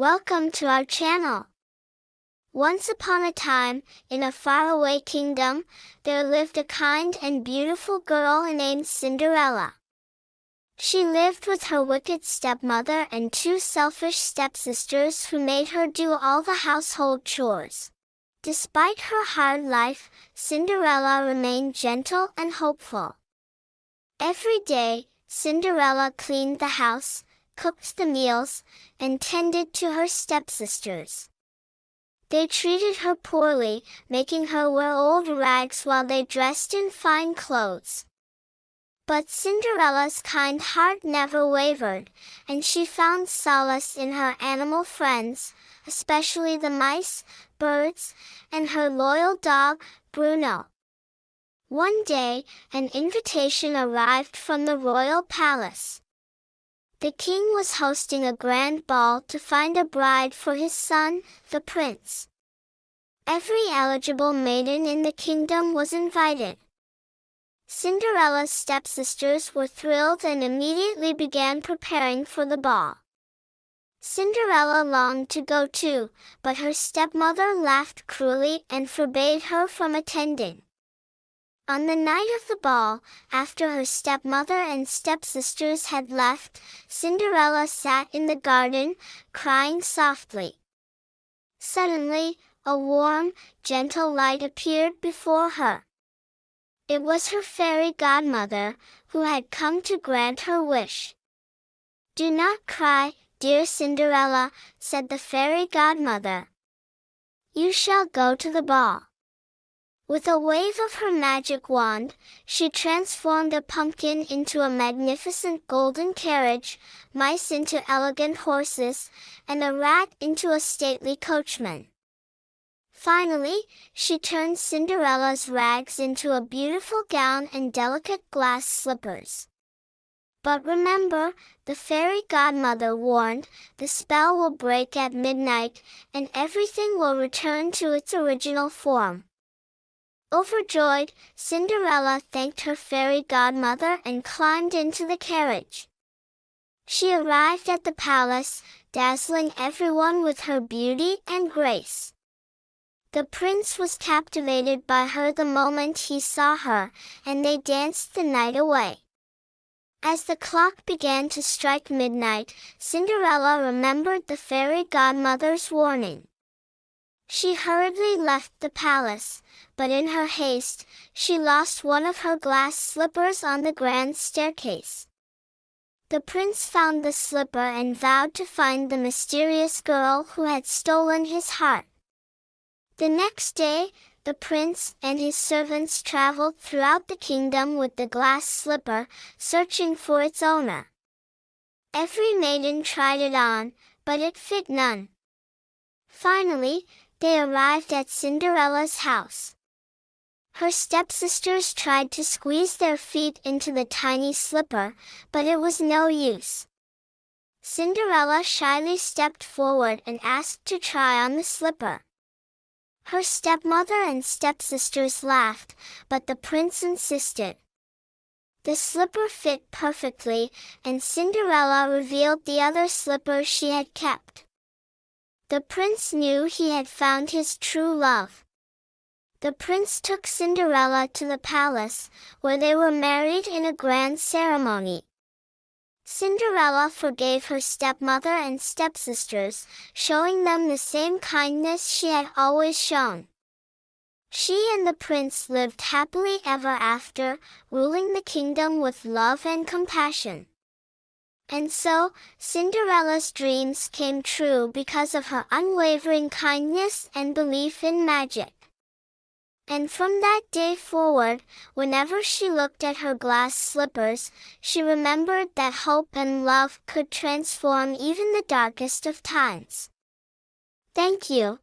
Welcome to our channel. Once upon a time, in a faraway kingdom, there lived a kind and beautiful girl named Cinderella. She lived with her wicked stepmother and two selfish stepsisters who made her do all the household chores. Despite her hard life, Cinderella remained gentle and hopeful. Every day, Cinderella cleaned the house, cooked the meals, and tended to her stepsisters. They treated her poorly, making her wear old rags while they dressed in fine clothes. But Cinderella's kind heart never wavered, and she found solace in her animal friends, especially the mice, birds, and her loyal dog, Bruno. One day, an invitation arrived from the royal palace. The king was hosting a grand ball to find a bride for his son, the prince. Every eligible maiden in the kingdom was invited. Cinderella's stepsisters were thrilled and immediately began preparing for the ball. Cinderella longed to go too, but her stepmother laughed cruelly and forbade her from attending. On the night of the ball, after her stepmother and stepsisters had left, Cinderella sat in the garden, crying softly. Suddenly, a warm, gentle light appeared before her. It was her fairy godmother, who had come to grant her wish. "Do not cry, dear Cinderella," said the fairy godmother. "You shall go to the ball." With a wave of her magic wand, she transformed a pumpkin into a magnificent golden carriage, mice into elegant horses, and a rat into a stately coachman. Finally, she turned Cinderella's rags into a beautiful gown and delicate glass slippers. But remember, the fairy godmother warned, the spell will break at midnight, and everything will return to its original form. Overjoyed, Cinderella thanked her fairy godmother and climbed into the carriage. She arrived at the palace, dazzling everyone with her beauty and grace. The prince was captivated by her the moment he saw her, and they danced the night away. As the clock began to strike midnight, Cinderella remembered the fairy godmother's warning. She hurriedly left the palace, but in her haste, she lost one of her glass slippers on the grand staircase. The prince found the slipper and vowed to find the mysterious girl who had stolen his heart. The next day, the prince and his servants traveled throughout the kingdom with the glass slipper, searching for its owner. Every maiden tried it on, but it fit none. Finally, they arrived at Cinderella's house. Her stepsisters tried to squeeze their feet into the tiny slipper, but it was no use. Cinderella shyly stepped forward and asked to try on the slipper. Her stepmother and stepsisters laughed, but the prince insisted. The slipper fit perfectly, and Cinderella revealed the other slipper she had kept. The prince knew he had found his true love. The prince took Cinderella to the palace, where they were married in a grand ceremony. Cinderella forgave her stepmother and stepsisters, showing them the same kindness she had always shown. She and the prince lived happily ever after, ruling the kingdom with love and compassion. And so, Cinderella's dreams came true because of her unwavering kindness and belief in magic. And from that day forward, whenever she looked at her glass slippers, she remembered that hope and love could transform even the darkest of times. Thank you.